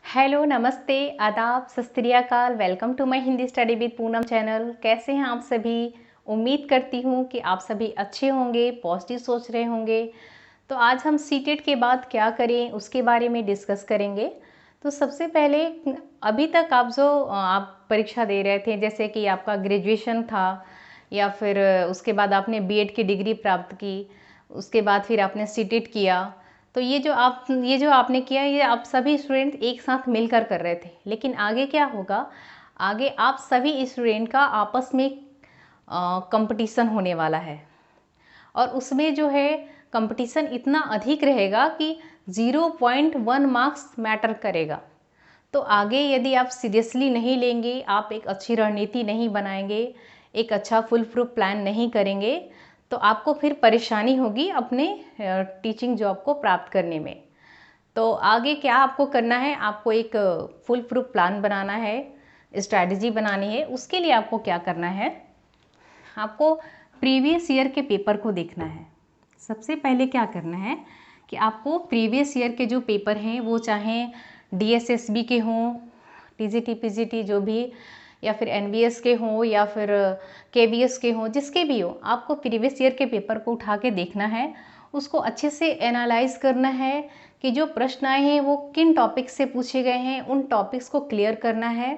Hello, नमस्ते, आदाब, सत श्री अकाल। Welcome to my Hindi study with Poonam channel. कैसे हैं आप सभी? उम्मीद करती हूँ कि आप सभी अच्छे होंगे, पॉजिटिव सोच रहे होंगे। तो आज हम सीटेट के बाद क्या करें उसके बारे में डिस्कस करेंगे। तो सबसे पहले अभी तक आप जो आप परीक्षा दे रहे थे, जैसे कि आपका ग्रेजुएशन था या फिर उसके बाद आपने बीएड की डिग्री प्राप्त की, उसके बाद फिर आपने सीटेट किया। तो ये जो आपने किया, ये आप सभी स्टूडेंट एक साथ मिलकर कर रहे थे। लेकिन आगे क्या होगा? आगे आप सभी स्टूडेंट का आपस में कंपटीशन होने वाला है, और उसमें जो है कंपटीशन इतना अधिक रहेगा कि 0.1 मार्क्स मैटर करेगा। तो आगे यदि आप सीरियसली नहीं लेंगे, आप एक अच्छी रणनीति नहीं बनाएंगे, एक अच्छा फुल प्रूफ प्लान नहीं करेंगे, तो आपको फिर परेशानी होगी अपने टीचिंग जॉब को प्राप्त करने में। तो आगे क्या आपको करना है? आपको एक फुल प्रूफ प्लान बनाना है, स्ट्रैटेजी बनानी है। उसके लिए आपको क्या करना है? आपको प्रीवियस ईयर के पेपर को देखना है। सबसे पहले क्या करना है कि आपको प्रीवियस ईयर के जो पेपर हैं, वो चाहे डीएसएसबी के हों, टीजीटी पीजीटी जो भी, या फिर एनवीएस के हों, या फिर केवीएस के हों, जिसके भी हो, आपको प्रीवियस ईयर के पेपर को उठा के देखना है। उसको अच्छे से एनालाइज करना है कि जो प्रश्न आए हैं वो किन टॉपिक्स से पूछे गए हैं। उन टॉपिक्स को क्लियर करना है,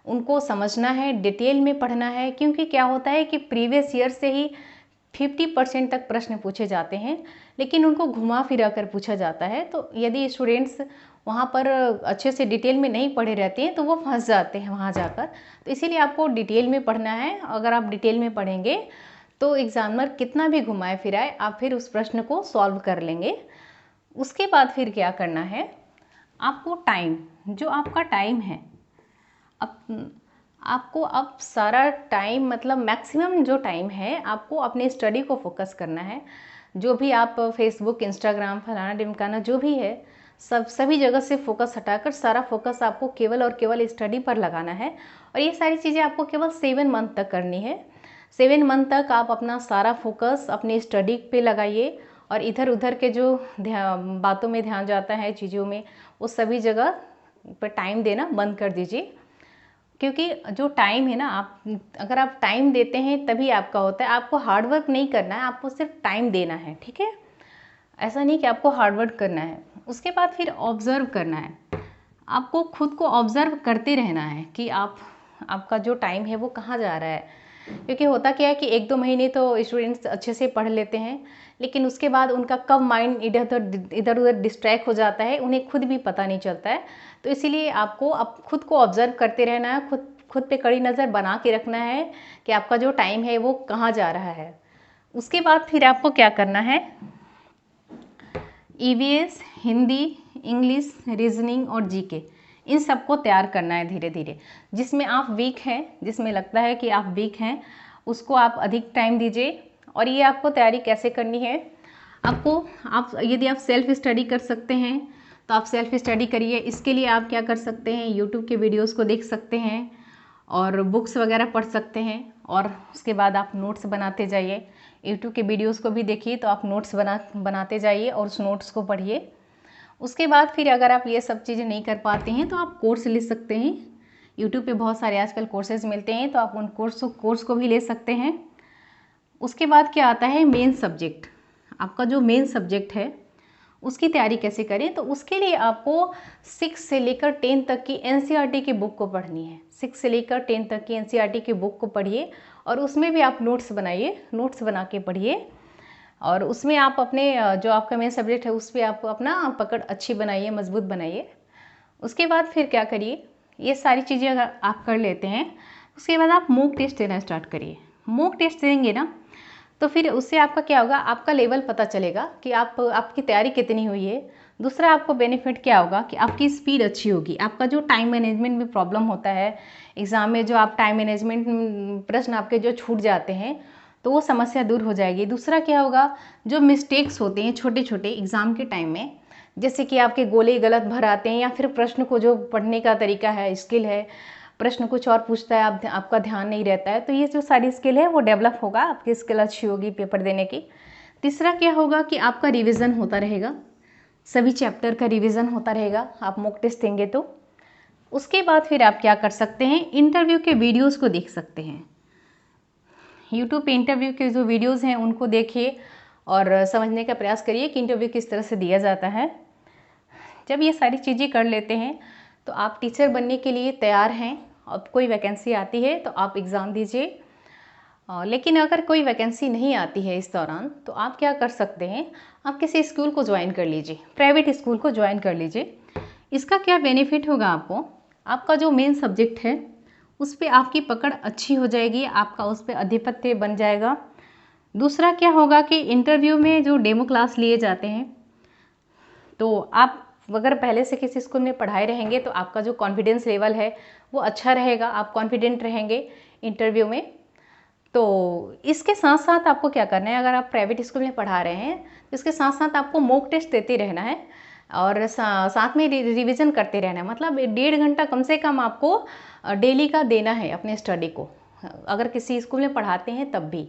उनको समझना है, डिटेल में पढ़ना है। क्योंकि क्या होता है कि प्रीवियस ईयर से ही 50% तक प्रश्न पूछे जाते हैं, लेकिन उनको घुमा फिरा कर पूछा जाता है। तो यदि स्टूडेंट्स वहाँ पर अच्छे से डिटेल में नहीं पढ़े रहते हैं तो वो फंस जाते हैं वहाँ जाकर। तो इसीलिए आपको डिटेल में पढ़ना है। अगर आप डिटेल में पढ़ेंगे तो एग्जामिनर कितना भी घुमाए फिराए, आप फिर उस प्रश्न को सॉल्व कर लेंगे। उसके बाद फिर क्या करना है? आपको टाइम, जो आपका टाइम है, अब आपको अब सारा टाइम, मतलब मैक्सिमम जो टाइम है, आपको अपने स्टडी को फोकस करना है। जो भी आप फेसबुक, इंस्टाग्राम, फलाना ढिमकाना जो भी है, सभी जगह से फोकस हटाकर सारा फोकस आपको केवल और केवल स्टडी पर लगाना है। और ये सारी चीज़ें आपको केवल 7 मंथ तक करनी है। 7 मंथ तक आप अपना सारा फोकस अपनी स्टडी पे लगाइए, और इधर उधर के जो बातों में ध्यान जाता है, चीज़ों में, वो सभी जगह पर टाइम देना बंद कर दीजिए। क्योंकि जो टाइम है ना, आप अगर आप टाइम देते हैं तभी आपका होता है। आपको हार्ड वर्क नहीं करना है, आपको सिर्फ टाइम देना है, ठीक है? ऐसा नहीं कि आपको हार्ड वर्क करना है। उसके बाद फिर ऑब्ज़र्व करना है। आपको खुद को ऑब्ज़र्व करते रहना है कि आपका जो टाइम है वो कहाँ जा रहा है। क्योंकि होता क्या है कि 1-2 महीने तो स्टूडेंट्स अच्छे से पढ़ लेते हैं, लेकिन उसके बाद उनका कब माइंड इधर उधर डिस्ट्रैक्ट हो जाता है, उन्हें खुद भी पता नहीं चलता है। तो इसीलिए आपको अब खुद को ऑब्ज़र्व करते रहना है, खुद पे कड़ी नज़र बना के रखना है कि आपका जो टाइम है वो कहाँ जा रहा है। उसके बाद फिर आपको क्या करना है? ईवीएस, हिंदी, इंग्लिश, रीजनिंग और जीके, इन सबको तैयार करना है धीरे धीरे। जिसमें आप वीक हैं, जिसमें लगता है कि आप वीक हैं, उसको आप अधिक टाइम दीजिए। और ये आपको तैयारी कैसे करनी है? आप यदि आप सेल्फ स्टडी कर सकते हैं तो आप सेल्फ स्टडी करिए। इसके लिए आप क्या कर सकते हैं? यूट्यूब के वीडियोस को देख सकते हैं और बुक्स वगैरह पढ़ सकते हैं, और उसके बाद आप नोट्स बनाते जाइए। यूट्यूब के वीडियोस को भी देखिए, तो आप नोट्स बनाते जाइए और उस नोट्स को पढ़िए। उसके बाद फिर अगर आप ये सब चीज़ें नहीं कर पाते हैं तो आप कोर्स ले सकते हैं। यूट्यूब पे बहुत सारे आजकल कोर्सेज मिलते हैं, तो आप उन कोर्स को भी ले सकते हैं। उसके बाद क्या आता है? Main subject. आपका जो मेन सब्जेक्ट है उसकी तैयारी कैसे करें? तो उसके लिए आपको 6 से लेकर 10 तक की एनसीईआरटी की बुक को पढ़नी है। 6 से लेकर 10 तक की एनसीईआरटी की बुक को पढ़िए, और उसमें भी आप नोट्स बनाइए, नोट्स बना के पढ़िए। और उसमें आप अपने जो आपका मेन सब्जेक्ट है उस पर आप अपना पकड़ अच्छी बनाइए, मजबूत बनाइए। उसके बाद फिर क्या करिए? ये सारी चीज़ें अगर आप कर लेते हैं, उसके बाद आप मॉक टेस्ट देना स्टार्ट करिए। मॉक टेस्ट देंगे ना, तो फिर उससे आपका क्या होगा? आपका लेवल पता चलेगा कि आपकी तैयारी कितनी हुई है। दूसरा आपको बेनिफिट क्या होगा कि आपकी स्पीड अच्छी होगी। आपका जो टाइम मैनेजमेंट में प्रॉब्लम होता है एग्ज़ाम में, जो आप टाइम मैनेजमेंट प्रश्न आपके जो छूट जाते हैं, तो वो समस्या दूर हो जाएगी। दूसरा क्या होगा? जो मिस्टेक्स होते हैं छोटे छोटे एग्ज़ाम के टाइम में, जैसे कि आपके गोले गलत भर आते हैं, या फिर प्रश्न को जो पढ़ने का तरीका है, स्किल है, प्रश्न कुछ और पूछता है, आपका ध्यान नहीं रहता है, तो ये जो सारी स्किल है वो डेवलप होगा, आपकी स्किल अच्छी होगी पेपर देने की। तीसरा क्या होगा कि आपका रिवीजन होता रहेगा। सभी चैप्टर का रिवीजन होता रहेगा आप मॉक टेस्ट देंगे तो। उसके बाद फिर आप क्या कर सकते हैं, इंटरव्यू के वीडियोस को देख सकते हैं। यूट्यूब पे इंटरव्यू के जो वीडियोस हैं उनको देखिए और समझने का प्रयास करिए कि इंटरव्यू किस तरह से दिया जाता है। जब ये सारी चीज़ें कर लेते हैं तो आप टीचर बनने के लिए तैयार हैं। अब कोई वैकेंसी आती है तो आप एग्ज़ाम दीजिए। लेकिन अगर कोई वैकेंसी नहीं आती है इस दौरान तो आप क्या कर सकते हैं, आप किसी स्कूल को ज्वाइन कर लीजिए, प्राइवेट स्कूल को ज्वाइन कर लीजिए। इसका क्या बेनिफिट होगा आपको, आपका जो मेन सब्जेक्ट है उस पर आपकी पकड़ अच्छी हो जाएगी, आपका उस पर आधिपत्य बन जाएगा। दूसरा क्या होगा कि इंटरव्यू में जो डेमो क्लास लिए जाते हैं तो आप अगर पहले से किसी स्कूल में पढ़ाए रहेंगे तो आपका जो कॉन्फिडेंस लेवल है वो अच्छा रहेगा, आप कॉन्फिडेंट रहेंगे इंटरव्यू में। तो इसके साथ साथ आपको क्या करना है, अगर आप प्राइवेट स्कूल में पढ़ा रहे हैं तो इसके साथ साथ आपको मॉक टेस्ट देते रहना है और साथ में रिवीजन करते रहना है। मतलब 1.5 घंटा कम से कम आपको डेली का देना है अपने स्टडी को, अगर किसी स्कूल में पढ़ाते हैं तब भी,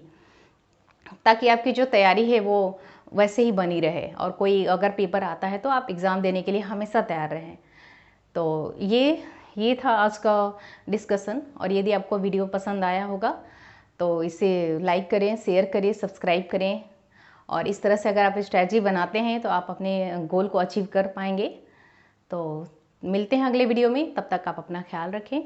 ताकि आपकी जो तैयारी है वो वैसे ही बनी रहे और कोई अगर पेपर आता है तो आप एग्ज़ाम देने के लिए हमेशा तैयार रहें। तो ये था आज का डिस्कशन, और यदि आपको वीडियो पसंद आया होगा तो इसे लाइक करें, शेयर करें, सब्सक्राइब करें। और इस तरह से अगर आप स्ट्रैटेजी बनाते हैं तो आप अपने गोल को अचीव कर पाएंगे। तो मिलते हैं अगले वीडियो में, तब तक आप अपना ख्याल रखें।